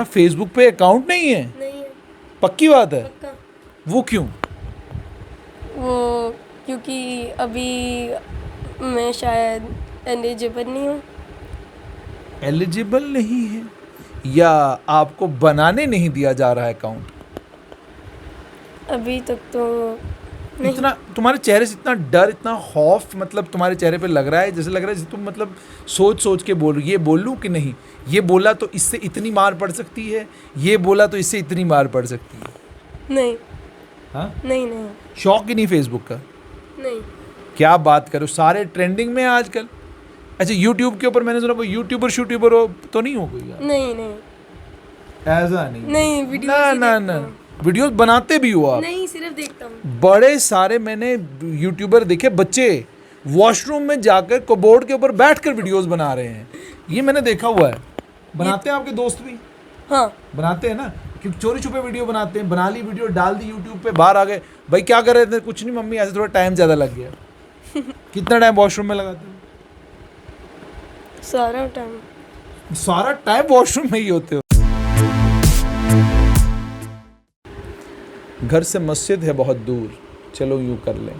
Facebook पे account नहीं है? नहीं है। पक्की बात है? पक्का। वो क्यों? वो क्योंकि अभी मैं शायद एलिजिबल नहीं हूँ। एलिजिबल नहीं है या आपको बनाने नहीं दिया जा रहा है अकाउंट? अभी तक तो नहीं। इतना तुम्हारे चेहरे से इतना डर, इतना खौफ, मतलब तुम्हारे चेहरे पे लग रहा है, जैसे लग रहा है जैसे तुम मतलब सोच सोच के बोल, ये बोल लूँ कि नहीं, ये बोला तो इससे इतनी मार पड़ सकती है, ये बोला तो इससे इतनी मार पड़ सकती है। नहीं। हाँ, नहीं नहीं शौक ही नहीं फेसबुक का? नहीं। क्या बात करो, सारे ट्रेंडिंग में हैं आजकल। अच्छा, यूट्यूब के ऊपर मैंने सुना कोई यूट्यूबर शूट्यूबर हो तो नहीं हो कोई यार? नहीं नहीं ऐसा नहीं? नहीं, वीडियोस ना ही ना देखता ना, हूँ। वीडियोस बनाते भी हो आप? नहीं, सिर्फ देखता हूँ। बड़े सारे मैंने यूट्यूबर देखे, बच्चे वॉशरूम में जाकर कबोर्ड के ऊपर बैठकर वीडियोस बना रहे हैं, ये मैंने देखा हुआ है। बनाते हैं आपके दोस्त भी? हाँ। बनाते हैं ना, क्योंकि चोरी छुपे वीडियो बनाते हैं, बना ली वीडियो, डाल दी यूट्यूब पे, बाहर आ गए, भाई क्या कर रहे थे? कुछ नहीं मम्मी, ऐसे थोड़ा टाइम ज़्यादा लग गया। कितना टाइम वॉशरूम में लगाते हो? सारा टाइम। सारा टाइम वॉशरूम में ही होते हो? घर से मस्जिद है बहुत दूर, चलो यूँ कर लें,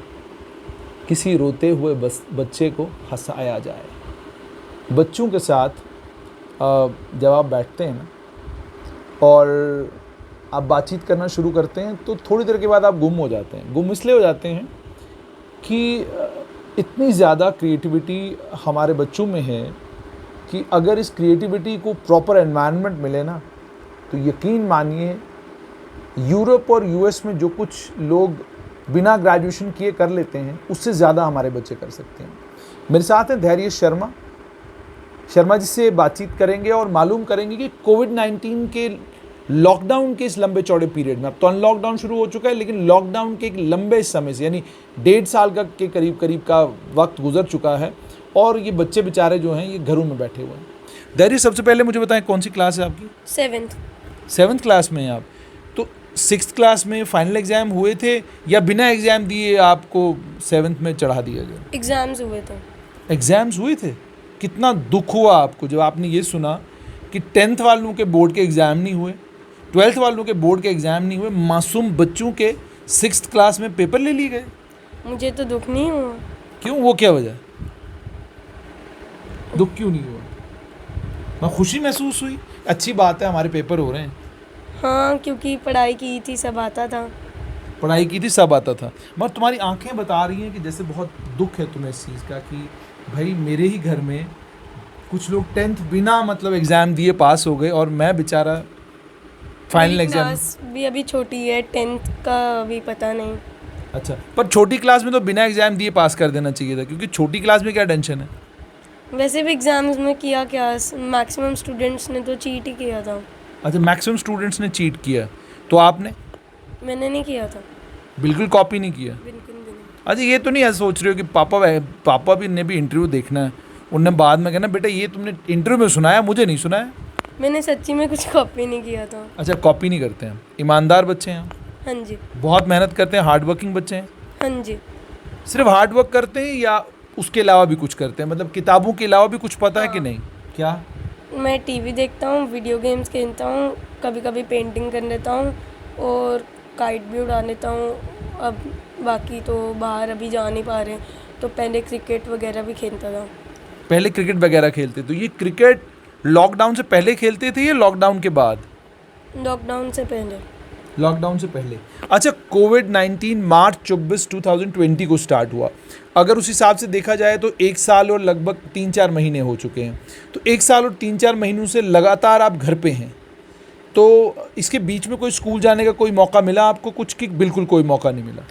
किसी रोते हुए बच्चे को हंसाया जाए। बच्चों के साथ जब आप बैठते हैं ना और आप बातचीत करना शुरू करते हैं तो थोड़ी देर के बाद आप गुम हो जाते हैं। गुम इसलिए हो जाते हैं कि इतनी ज़्यादा क्रिएटिविटी हमारे बच्चों में है कि अगर इस क्रिएटिविटी को प्रॉपर एनवायरनमेंट मिले ना, तो यकीन मानिए यूरोप और यूएस में जो कुछ लोग बिना ग्रेजुएशन किए कर लेते हैं, उससे ज़्यादा हमारे बच्चे कर सकते हैं। मेरे साथ हैं धैर्य शर्मा जी से बातचीत करेंगे और मालूम करेंगे कि कोविड-19 के लॉकडाउन के इस लंबे चौड़े पीरियड में, अब तो अनलॉकडाउन शुरू हो चुका है, लेकिन लॉकडाउन के एक लंबे समय से, यानी 1.5 साल का के करीब का वक्त गुजर चुका है और ये बच्चे बेचारे जो हैं ये घरों में बैठे हुए हैं। धैर्य, सबसे पहले मुझे बताएं कौन सी क्लास है आपकी? 7th क्लास में हैं आप? तो 6th क्लास में फाइनल एग्ज़ाम हुए थे या बिना एग्ज़ाम दिए आपको 7th में चढ़ा दिया गया? एग्जाम्स हुए थे। एग्ज़ाम्स हुए थे? कितना दुख हुआ आपको जब आपने ये सुना कि 10th वालों के बोर्ड के एग्ज़ाम नहीं हुए, 12th वालों के बोर्ड के एग्ज़ाम नहीं हुए, मासूम बच्चों के 6th क्लास में पेपर ले लिए गए? मुझे तो दुख नहीं हुआ। क्यों, वो क्या वजह? दुख क्यों नहीं हुआ? मैं खुशी महसूस हुई, अच्छी बात है हमारे पेपर हो रहे हैं। हाँ, क्योंकि पढ़ाई की थी, सब आता था। पढ़ाई की थी, सब आता था, मगर तुम्हारी आंखें बता रही हैं कि जैसे बहुत दुख है तुम्हें इस चीज़ का कि भाई मेरे ही घर में कुछ लोग 10th बिना मतलब एग्ज़ाम दिए पास हो गए और मैं बेचारा फाइनल मेरी एग्ज़ाम। क्लास भी अभी छोटी है, 10th का अभी पता नहीं। अच्छा, पर छोटी क्लास में तो बिना एग्ज़ाम दिए पास कर देना चाहिए था, क्योंकि छोटी क्लास में क्या टेंशन है? वैसे भी एग्जाम्स में किया क्या, मैक्सिमम स्टूडेंट्स ने तो चीट ही किया था। अच्छा, मैक्सिमम स्टूडेंट्स ने चीट किया, तो आपने? मैंने नहीं किया था, बिल्कुल कॉपी नहीं किया? बिल्कुल भी नहीं। अच्छा, ये तो नहीं ऐसा सोच रहे हो कि पापा भी ने भी इंटरव्यू देखना है, उनने बाद में कहना बेटा ये तुमने इंटरव्यू में सुनाया, मुझे नहीं सुनाया? मैंने सच्ची में कुछ कॉपी नहीं किया था। अच्छा, कॉपी नहीं करते हैं, ईमानदार बच्चे हैं? हाँ जी। बहुत मेहनत करते हैं, हार्ड वर्किंग बच्चे हैं? हाँ जी। सिर्फ हार्ड वर्क करते हैं या उसके अलावा भी कुछ करते हैं, मतलब किताबों के अलावा भी कुछ पता है कि नहीं? क्या? मैं टीवी देखता हूँ, वीडियो गेम्स खेलता हूँ, कभी कभी पेंटिंग कर लेता हूँ और काइट भी उड़ा लेता हूँ। अब बाकी तो बाहर अभी जा नहीं पा रहे, तो पहले क्रिकेट वगैरह भी खेलता था। पहले क्रिकेट वगैरह खेलते? तो ये क्रिकेट लॉकडाउन से पहले खेलते थे या लॉकडाउन के बाद? लॉकडाउन से पहले। लॉकडाउन से पहले। अच्छा, कोविड-19 मार्च 24, 2020 को स्टार्ट हुआ, अगर उस हिसाब से देखा जाए तो 1 साल और लगभग 3-4 महीने हो चुके हैं। तो 1 साल और 3-4 महीनों से लगातार आप घर पे हैं, तो इसके बीच में कोई स्कूल जाने का कोई मौका मिला आपको कुछ, कि बिल्कुल कोई मौका नहीं मिला?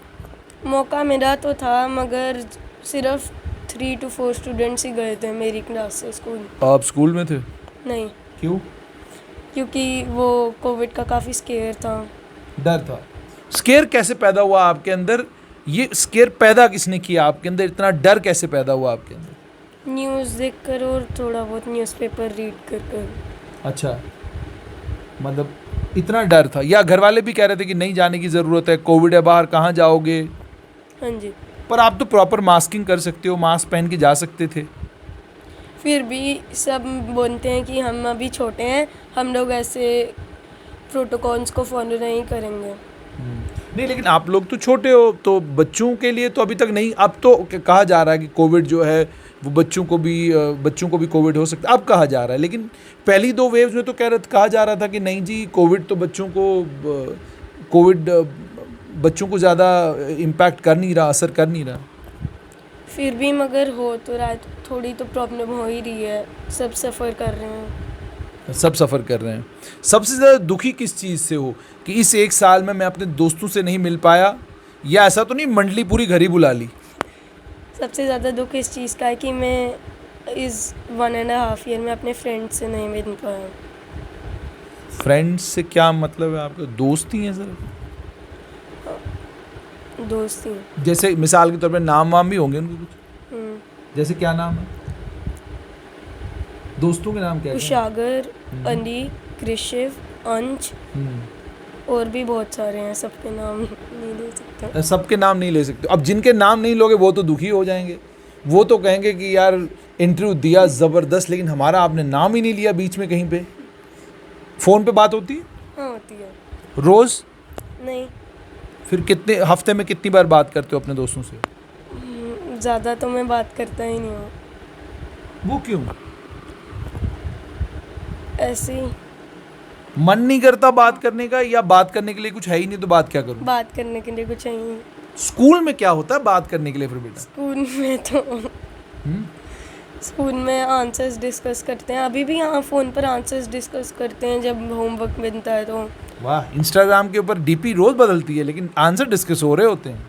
मौका मिला तो था, मगर सिर्फ 3 to 4 स्टूडेंट्स ही गए थे मेरी क्लास से स्कूल। आप स्कूल में थे? नहीं, क्यों? क्योंकि वो कोविड का काफ़ी स्केयर था। डर था? स्केयर कैसे पैदा हुआ आपके अंदर? ये स्केयर पैदा किसने किया आपके अंदर? इतना डर कैसे पैदा हुआ आपके अंदर? न्यूज़ देखकर और थोड़ा बहुत न्यूज़पेपर रीड कर कर। अच्छा, मतलब इतना डर था, या घर वाले भी कह रहे थे कि नहीं जाने की ज़रूरत है, कोविड है बाहर, कहाँ जाओगे? हाँ जी। पर आप तो प्रॉपर मास्किंग कर सकते हो, मास्क पहन के जा सकते थे। फिर भी सब बोलते हैं कि हम अभी छोटे हैं, हम लोग ऐसे प्रोटोकॉल्स को फॉलो नहीं करेंगे। नहीं, लेकिन आप लोग तो छोटे हो, तो बच्चों के लिए तो अभी तक नहीं। अब तो कहा जा रहा है कि कोविड जो है वो बच्चों को भी कोविड हो सकता है, अब कहा जा रहा है। लेकिन पहली 2 वेव्स में तो कहा जा रहा था कि नहीं जी, कोविड बच्चों को ज़्यादा इम्पैक्ट कर नहीं रहा, असर कर नहीं रहा। फिर भी मगर हो तो रहा है, थोड़ी तो प्रॉब्लम हो ही रही है, सब सफ़र कर रहे हैं। सब सफ़र कर रहे हैं। सबसे ज़्यादा दुखी किस चीज़ से हो कि इस 1 साल में मैं अपने दोस्तों से नहीं मिल पाया, या ऐसा तो नहीं मंडली पूरी घर ही बुला ली? सबसे ज़्यादा दुख इस चीज़ का है कि मैं इस 1.5 ईयर में अपने फ्रेंड्स से नहीं मिल पाया। फ्रेंड्स से क्या मतलब है आपका? दोस्त ही हैं सर? दोस्ती। जैसे मिसाल के तौर पे नाम वाम भी होंगे उनके कुछ? हम्म, जैसे क्या नाम है दोस्तों के? नाम क्या है? कुशागर, अली, कृशिव, अंश और भी बहुत सारे हैं, सबके नाम नहीं ले सकते। सबके नाम नहीं ले सकते। अब जिनके नाम नहीं लोगे वो तो दुखी हो जाएंगे, वो तो कहेंगे कि यार इंटरव्यू दिया ज़बरदस्त, लेकिन हमारा आपने नाम ही नहीं लिया बीच में कहीं पे। फ़ोन पे बात होती है? हाँ, होती है। रोज़? नहीं, फिर कितने हफ्ते में कितनी बार बात करते हो अपने दोस्तों से? ज़्यादा तो मैं बात करता ही नहीं हूँ, वो क्यों? ऐसे ही मन नहीं करता बात करने का, या बात करने के लिए कुछ है ही नहीं तो बात क्या करूँ? बात करने के लिए कुछ नहीं। स्कूल में क्या होता है बात करने के लिए फिर बेटा? स्कूल में आंसर्स डिस्कस करते हैं, अभी भी यहाँ फ़ोन पर आंसर्स डिस्कस करते हैं जब होमवर्क मिलता है तो। वाह, इंस्टाग्राम के ऊपर डीपी रोज़ बदलती है लेकिन आंसर डिस्कस हो रहे होते हैं।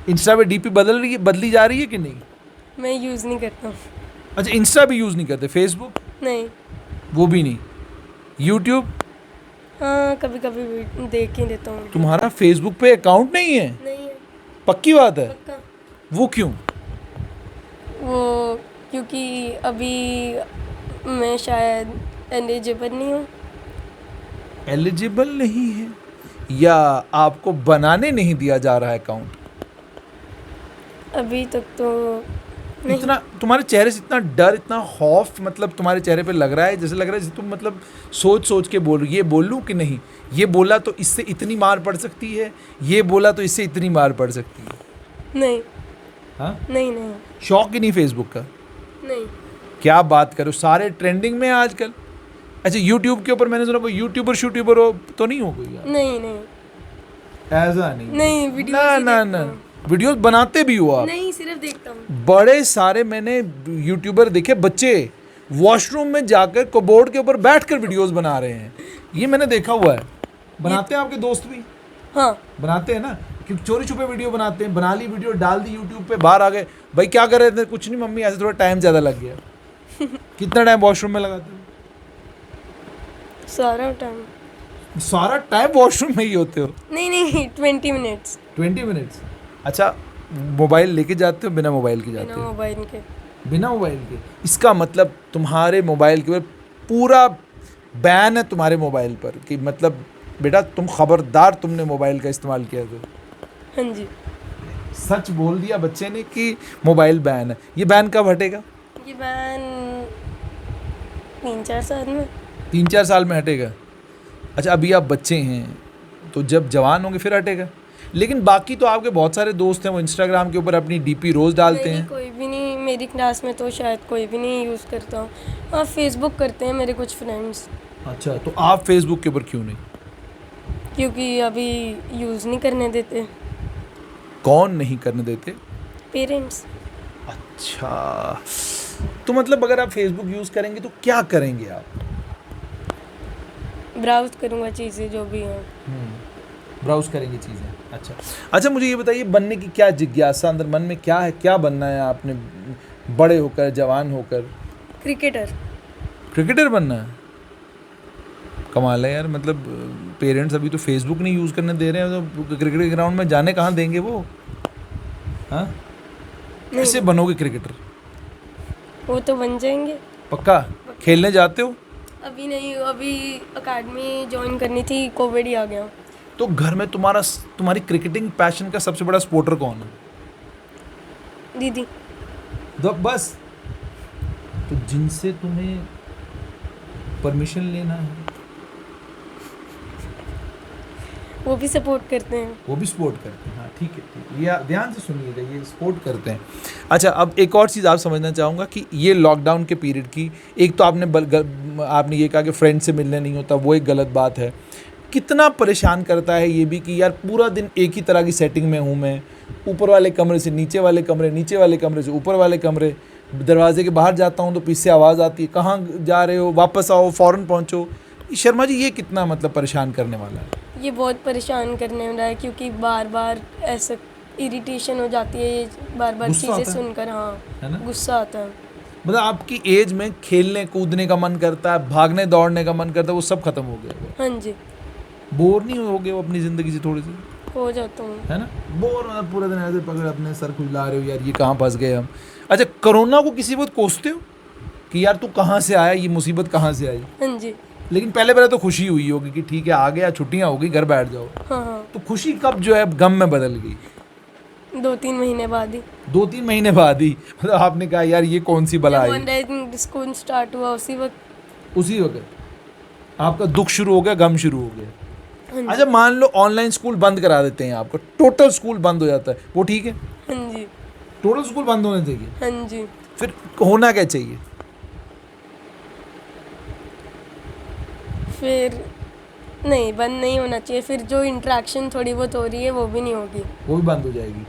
इंस्टा पे डीपी बदली जा रही है कि नहीं? मैं यूज़ नहीं करता हूँ। अच्छा, इंस्टा भी यूज़ नहीं करते? फेसबुक? नहीं। वो भी नहीं? यूट्यूब? हाँ, कभी कभी देख ही लेता हूँ। तुम्हारा फेसबुक पे अकाउंट नहीं है? नहीं है। पक्की बात है? पक्का। वो क्यों? वो क्योंकि अभी मैं शायद एलिजिबल नहीं हूँ। एलिजिबल नहीं है, या आपको बनाने नहीं दिया जा रहा है अकाउंट? अभी तक तो नहीं। इतना तुम्हारे चेहरे से इतना डर, इतना खौफ मतलब तुम्हारे चेहरे पे लग रहा है, जैसे लग रहा है जैसे तुम मतलब सोच के बोल रही, ये बोल लूँ कि नहीं, ये बोला तो इससे इतनी मार पड़ सकती है, ये बोला तो इससे इतनी मार पड़ सकती है। नहीं। हाँ? नहीं नहीं शौक ही नहीं फेसबुक का? नहीं। क्या बात करो, सारे ट्रेंडिंग में है आजकल। अच्छा, यूट्यूब के ऊपर मैंने सुना कोई यूट्यूबर हो तो नहीं हो कोई यार? नहीं नहीं ऐसा नहीं। नहीं, वीडियो ना वीडियोस बनाते भी हो आप? नहीं, सिर्फ देखता हूँ। बड़े सारे मैंने यूट्यूबर देखे, बच्चे वॉशरूम में जाकर कबोर्ड के ऊपर बैठकर वीडियोस बना रहे हैं, ये मैंने देखा हुआ है। बनाते हैं आपके दोस्त भी? हाँ, बनाते हैं ना, क्योंकि चोरी छुपे वीडियो बनाते हैं। बना ली वीडियो, डाल दी यूट्यूब पे, बाहर आ गए, भाई क्या कर रहे थे? कुछ नहीं मम्मी, ऐसे थोड़ा टाइम ज़्यादा लग गया। कितना टाइम वॉशरूम में लगाते हो? सारा टाइम वॉशरूम में ही होते हो? नहीं 20 मिनट्स। 20 मिनट्स? अच्छा, मोबाइल लेके जाते हो बिना मोबाइल के जाते बिना हो? मोबाइल के। बिना मोबाइल के? इसका मतलब तुम्हारे मोबाइल के ऊपर पूरा बैन है तुम्हारे मोबाइल पर, कि मतलब बेटा तुम खबरदार, तुमने मोबाइल का इस्तेमाल किया तो? हाँ जी। सच बोल दिया बच्चे ने कि मोबाइल बैन है। ये बैन कब हटेगा? ये बैन 3-4 साल में। 3-4 साल में हटेगा? अच्छा, अभी आप बच्चे हैं तो जब जवान होंगे फिर हटेगा। लेकिन बाकी तो आपके बहुत सारे दोस्त हैं, वो इंस्टाग्राम के ऊपर अपनी डीपी रोज़ डालते हैं। कोई भी नहीं, मेरी क्लास में तो शायद कोई भी नहीं यूज़ करता हूँ। हाँ, फेसबुक करते हैं मेरे कुछ फ्रेंड्स। अच्छा, तो आप फेसबुक के ऊपर क्यों नहीं? क्योंकि अभी यूज़ नहीं करने देते कौन नहीं करने देते? पेरेंट्स। अच्छा, तो मतलब अगर आप फेसबुक यूज़ करेंगे तो क्या करेंगे आप? ब्राउज करूँगा चीज़ें जो भी हैं। ब्राउज करेंगे चीज़ें। अच्छा, मुझे ये बताइए, बनने की क्या जिज्ञासा अंदर मन में क्या है? क्या बनना है आपने बड़े होकर, जवान होकर? क्रिकेटर बनना है? कमाल है यार, मतलब पेरेंट्स अभी तो फेसबुक नहीं यूज़ करने दे रहे हैं, तो क्रिकेट के ग्राउंड में जाने कहाँ देंगे वो? हाँ, कैसे बनोगे क्रिकेटर? वो तो बन जाएंगे। पक्का? खेलने जाते हो? अभी नहीं, अभी अकेडमी ज्वाइन करनी थी, कोविड ही आ गया। तो घर में तुम्हारी क्रिकेटिंग पैशन का सबसे बड़ा सपोर्टर कौन है? दीदी। बस तो जिनसे तुम्हें परमिशन लेना है वो भी सपोर्ट करते हैं। वो भी सपोर्ट करते हैं। हाँ ठीक है, ठीक है, ये ध्यान से सुनिएगा, ये सपोर्ट करते हैं। अच्छा, अब एक और चीज़ आप समझना चाहूँगा कि ये लॉकडाउन के पीरियड की, एक तो आपने ये कहा कि फ्रेंड से मिलने नहीं होता, वो एक गलत बात है। कितना परेशान करता है ये भी कि यार पूरा दिन एक ही तरह की सेटिंग में हूँ मैं, ऊपर वाले कमरे से नीचे वाले कमरे, नीचे वाले कमरे से ऊपर वाले कमरे, दरवाजे के बाहर जाता हूँ तो पीछे से आवाज़ आती है, कहाँ जा रहे हो, वापस आओ, फ़ौरन पहुँचो। शर्मा जी, ये कितना मतलब परेशान करने वाला है? ये बहुत परेशान करने वाला है, क्योंकि बार बार ऐसा इरिटेशन हो जाती है, ये बार बार गुस्सा चीज़ें आता है? सुनकर। हाँ, है ना? गुस्सा आता है। मतलब आपकी एज में खेलने कूदने का मन करता है, भागने दौड़ने का मन करता है, वो सब खत्म हो गया है। हाँ जी, बोर नहीं हो गए वो अपनी ज़िंदगी से थोड़ी सी? हो जाता हूँ। है ना? बोर मतलब पूरे दिन ऐसे पकड़ अपने सर खुजला रहे हो, यार ये कहाँ फंस गए हम। अच्छा, कोरोना को किसी वक्त कोसते हो कि यार तू कहाँ से आया, ये मुसीबत कहाँ से आई? हाँ जी। लेकिन पहले पहले तो खुशी हुई होगी कि ठीक है आ गया, छुट्टियाँ हो गई, घर बैठ जाओ। हाँ हाँ, तो खुशी कब जो है गम में बदल गई? 2-3 महीने बाद ही। 2-3 महीने बाद ही? मतलब आपने कहा यार ये कौन सी बला आई? ऑनलाइन स्कूल स्टार्ट हुआ उसी वक्त। उसी वक्त आपका दुख शुरू हो गया, गम शुरू हो गया। हाँ जी। अच्छा, मान लो ऑनलाइन स्कूल बंद करा देते हैं आपका, टोटल स्कूल बंद हो जाता है, वो ठीक है? हाँ जी। टोटल स्कूल बंद होने चाहिए? हाँ जी। फिर होना क्या चाहिए? फिर नहीं, बंद नहीं होना चाहिए। फिर जो इंटरेक्शन थोड़ी बहुत हो रही है वो भी नहीं होगी। वो भी बंद हो जाएगी।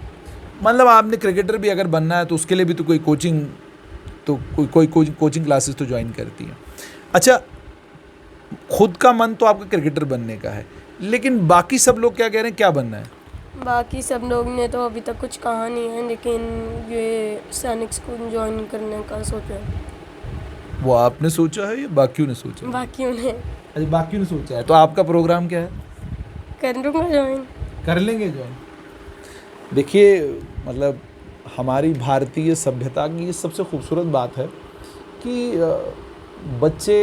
मतलब आपने क्रिकेटर भी अगर बनना है तो उसके लिए भी तो कोई कोचिंग, तो कोई कोचिंग क्लासेस तो ज्वाइन करती है। अच्छा, खुद का मन तो आपका क्रिकेटर बनने का है, लेकिन बाकी सब लोग क्या कह रहे हैं, क्या बनना है? बाकी सब लोग ने तो अभी तक कुछ कहा नहीं है, लेकिन ये सैनिक स्कूल ज्वाइन करने का सोचा है। वो आपने सोचा है या बाकियों ने सोचा है? बाकी उन्हें अच्छा, बाकियों ने सोचा है। तो आपका प्रोग्राम क्या है? कर लूँगा ज्वाइन। कर लेंगे ज्वाइन। देखिए, मतलब हमारी भारतीय सभ्यता की ये सबसे खूबसूरत बात है कि बच्चे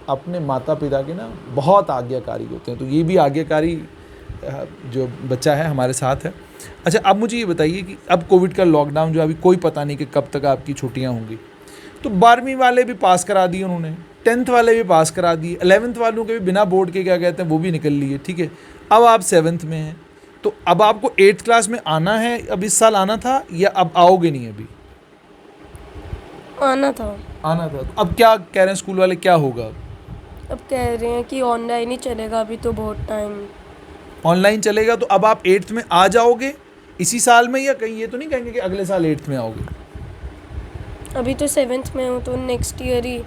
अपने माता पिता के ना बहुत आज्ञाकारी होते हैं। तो ये भी आज्ञाकारी जो बच्चा है हमारे साथ है। अच्छा, अब मुझे ये बताइए कि अब कोविड का लॉकडाउन जो अभी कोई पता नहीं कि कब तक आपकी छुट्टियां होंगी, तो 12वीं वाले भी पास करा दिए उन्होंने, 10th वाले भी पास करा दिए, 11th वालों के भी बिना बोर्ड के क्या कहते हैं वो भी निकल लिए, ठीक है। अब आप 7th में हैं, तो अब आपको 8th क्लास में आना है, अब इस साल आना था या अब आओगे नहीं? अभी आना था। आना था। तो अब क्या कह रहे हैं स्कूल वाले, क्या होगा? अब कह रहे हैं कि ऑनलाइन ही चलेगा अभी तो बहुत टाइम। ऑनलाइन चलेगा। तो अब आप 8th में आ जाओगे इसी साल में, या कहीं ये तो नहीं कहेंगे कि अगले साल 8th में आओगे? अभी तो 7th में हूँ, तो नेक्स्ट ईयर ही।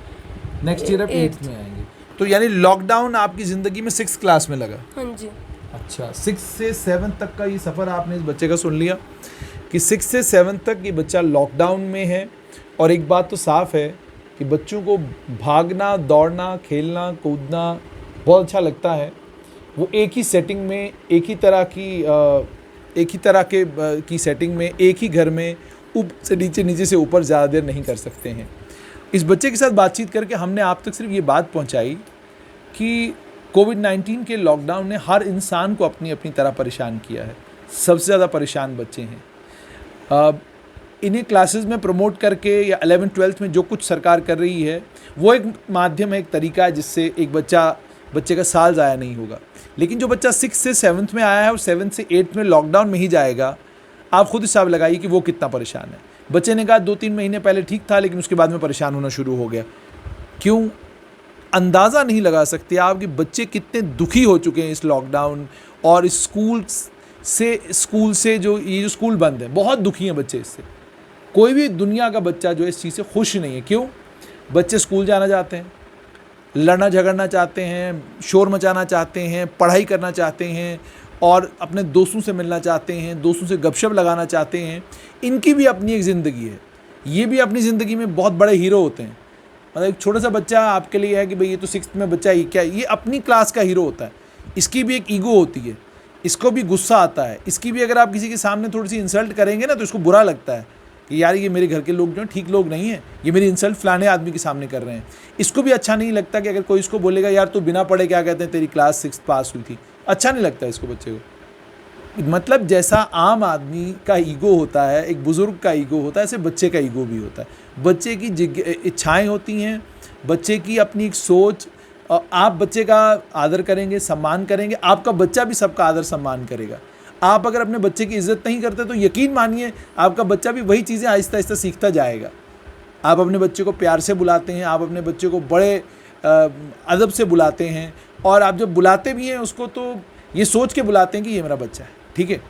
नेक्स्ट ईयर आप 8th में आएंगे। तो यानी लॉकडाउन आपकी ज़िंदगी में 6th क्लास में लगा? हाँ जी। अच्छा, 6 से 7 तक का ये सफ़र आपने इस बच्चे का सुन लिया कि 6 से 7 तक ये बच्चा लॉकडाउन में है। और एक बात तो साफ़ है कि बच्चों को भागना, दौड़ना, खेलना, कूदना बहुत अच्छा लगता है। वो एक ही सेटिंग में, एक ही तरह की सेटिंग में, एक ही घर में ऊपर से नीचे, नीचे से ऊपर ज़्यादा देर नहीं कर सकते हैं। इस बच्चे के साथ बातचीत करके हमने आप तक सिर्फ ये बात पहुंचाई कि कोविड-19 के लॉकडाउन ने हर इंसान को अपनी अपनी तरह परेशान किया है। सबसे ज़्यादा परेशान बच्चे हैं। इन्हें क्लासेस में प्रमोट करके या 11th-12th में जो कुछ सरकार कर रही है वो एक माध्यम है, एक तरीका है जिससे एक बच्चे का साल ज़ाया नहीं होगा। लेकिन जो बच्चा 6 से 7th में आया है और 7th से 8th में लॉकडाउन में ही जाएगा, आप खुद हिसाब लगाइए कि वो कितना परेशान है। बच्चे ने कहा 2-3 महीने पहले ठीक था, लेकिन उसके बाद में परेशान होना शुरू हो गया। क्यों? अंदाज़ा नहीं लगा सकते आप कि बच्चे कितने दुखी हो चुके हैं इस लॉकडाउन और इस स्कूल से जो ये जो स्कूल बंद है, बहुत दुखी हैं बच्चे इससे। कोई भी दुनिया का बच्चा जो है इस चीज़ से खुश नहीं है। क्यों? बच्चे स्कूल जाना चाहते हैं, लड़ना झगड़ना चाहते हैं, शोर मचाना चाहते हैं, पढ़ाई करना चाहते हैं और अपने दोस्तों से मिलना चाहते हैं, दोस्तों से गपशप लगाना चाहते हैं। इनकी भी अपनी एक ज़िंदगी है, ये भी अपनी ज़िंदगी में बहुत बड़े हीरो होते हैं। मतलब एक छोटा सा बच्चा आपके लिए है कि भाई ये तो 6th में बच्चा ही क्या, ये अपनी क्लास का हीरो होता है। इसकी भी एक ईगो होती है, इसको भी गुस्सा आता है, इसकी भी अगर आप किसी के सामने थोड़ी सी इंसल्ट करेंगे ना तो इसको बुरा लगता है कि यार ये मेरे घर के लोग जो हैं ठीक लोग नहीं हैं, ये मेरी इंसल्ट फलाने आदमी के सामने कर रहे हैं। इसको भी अच्छा नहीं लगता कि अगर कोई इसको बोलेगा यार तू बिना पढ़े क्या कहते हैं तेरी क्लास 6th पास हुई थी, अच्छा नहीं लगता इसको बच्चे को। मतलब जैसा आम आदमी का ईगो होता है, एक बुज़ुर्ग का ईगो होता है, ऐसे बच्चे का ईगो भी होता है। बच्चे की इच्छाएं होती हैं, बच्चे की अपनी एक सोच। आप बच्चे का आदर करेंगे, सम्मान करेंगे, आपका बच्चा भी सबका आदर सम्मान करेगा। आप अगर अपने बच्चे की इज़्ज़त नहीं करते तो यकीन मानिए आपका बच्चा भी वही चीज़ें आहिस्ता आहिस्ता सीखता जाएगा। आप अपने बच्चे को प्यार से बुलाते हैं, आप अपने बच्चे को बड़े अदब से बुलाते हैं, और आप जब बुलाते भी हैं उसको तो ये सोच के बुलाते हैं कि ये मेरा बच्चा है, ठीक है।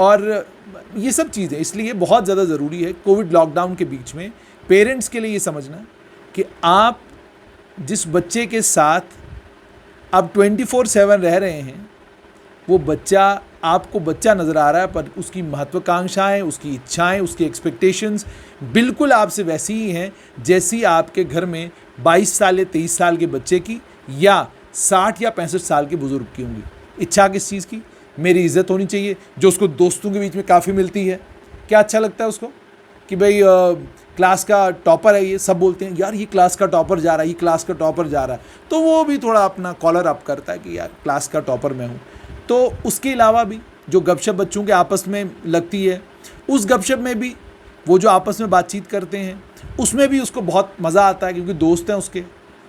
और ये सब चीज़ें इसलिए बहुत ज़्यादा ज़रूरी है कोविड लॉकडाउन के बीच में पेरेंट्स के लिए ये समझना कि आप जिस बच्चे के साथ आप 24/7 रह रहे हैं, वो बच्चा आपको बच्चा नज़र आ रहा है, पर उसकी महत्वाकांक्षाएं, उसकी इच्छाएं, उसकी एक्सपेक्टेशंस बिल्कुल आपसे वैसी ही हैं जैसी आपके घर में 22 साल या 23 साल के बच्चे की या 60 या 65 साल के बुज़ुर्ग की होंगी। इच्छा किस चीज़ की? मेरी इज़्ज़त होनी चाहिए, जो उसको दोस्तों के बीच में काफ़ी मिलती है। क्या अच्छा लगता है उसको कि भाई क्लास का टॉपर है, ये सब बोलते हैं यार ये क्लास का टॉपर जा रहा है, ये क्लास का टॉपर जा रहा है, तो वो भी थोड़ा अपना कॉलर अप करता है कि यार क्लास का टॉपर मैं हूँ। तो उसके अलावा भी जो गपशप बच्चों के आपस में लगती है, उस गपशप में भी वो जो आपस में बातचीत करते हैं उसमें भी उसको बहुत मज़ा आता है, क्योंकि दोस्त हैं उसके,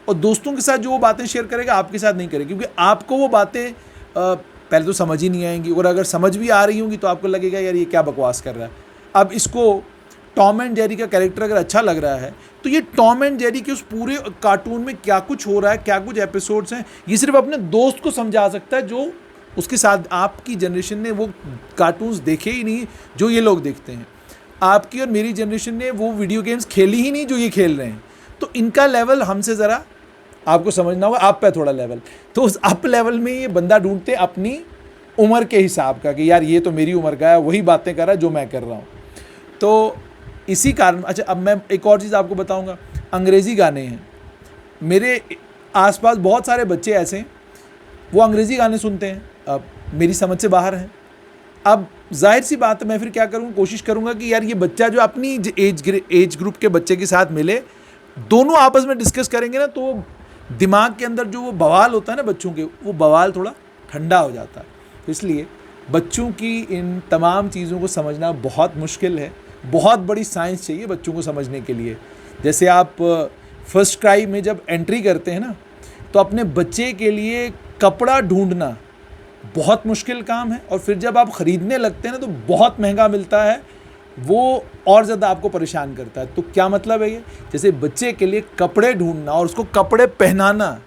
और दोस्तों के साथ जो वो बातें शेयर करेगा आपके साथ नहीं करेगा, क्योंकि आपको वो बातें पहले तो समझ ही नहीं आएंगी, और अगर समझ भी आ रही होंगी तो आपको लगेगा यार ये क्या बकवास कर रहा है। अब इसको टॉम एंड जेरी का कैरेक्टर अगर अच्छा लग रहा है तो ये टॉम एंड जेरी के उस पूरे कार्टून में क्या कुछ हो रहा है, क्या कुछ एपिसोड्स हैं, ये सिर्फ अपने दोस्त को समझा सकता है जो उसके साथ आपकी जनरेशन ने वो कार्टून्स देखे ही नहीं जो ये लोग देखते हैं। आपकी और मेरी जनरेशन ने वो वीडियो गेम्स खेली ही नहीं जो ये खेल रहे हैं। तो इनका लेवल हमसे ज़रा आपको समझना होगा, अप है थोड़ा लेवल। तो उस अप लेवल में ये बंदा ढूंढते अपनी उम्र के हिसाब का कि यार ये तो मेरी उम्र का है, वही बातें कर रहा है जो मैं कर रहा हूँ। तो इसी कारण अच्छा, अब मैं एक और चीज़ आपको बताऊँगा, अंग्रेज़ी गाने हैं। मेरे आसपास बहुत सारे बच्चे ऐसे हैं वो अंग्रेज़ी गाने सुनते हैं, अब मेरी समझ से बाहर हैं। अब जाहिर सी बात है मैं फिर क्या करूँगा, कोशिश करूँगा कि यार ये बच्चा जो अपनी एज ग्रुप के बच्चे के साथ मिले, दोनों आपस में डिस्कस करेंगे ना, तो दिमाग के अंदर जो वो बवाल होता है ना बच्चों के, वो बवाल थोड़ा ठंडा हो जाता है। तो इसलिए बच्चों की इन तमाम चीज़ों को समझना बहुत मुश्किल है, बहुत बड़ी साइंस चाहिए बच्चों को समझने के लिए। जैसे आप फर्स्ट क्राई में जब एंट्री करते हैं ना, तो अपने बच्चे के लिए कपड़ा ढूंढना बहुत मुश्किल काम है, और फिर जब आप ख़रीदने लगते हैं ना तो बहुत महंगा मिलता है, वो और ज़्यादा आपको परेशान करता है। तो क्या मतलब है ये, जैसे बच्चे के लिए कपड़े ढूंढना और उसको कपड़े पहनाना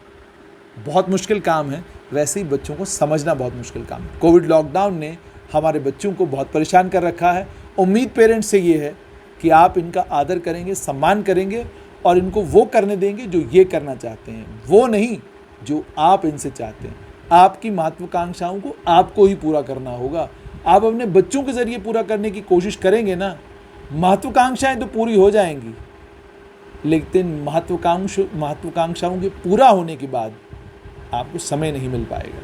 बहुत मुश्किल काम है, वैसे ही बच्चों को समझना बहुत मुश्किल काम है। कोविड लॉकडाउन ने हमारे बच्चों को बहुत परेशान कर रखा है। उम्मीद पेरेंट्स से ये है कि आप इनका आदर करेंगे, सम्मान करेंगे, और इनको वो करने देंगे जो ये करना चाहते हैं, वो नहीं जो आप इनसे चाहते हैं। आपकी महत्वाकांक्षाओं को आपको ही पूरा करना होगा। आप अपने बच्चों के ज़रिए पूरा करने की कोशिश करेंगे ना, महत्वाकांक्षाएं तो पूरी हो जाएंगी, लेकिन महत्वाकांक्षाओं के पूरा होने के बाद आपको समय नहीं मिल पाएगा।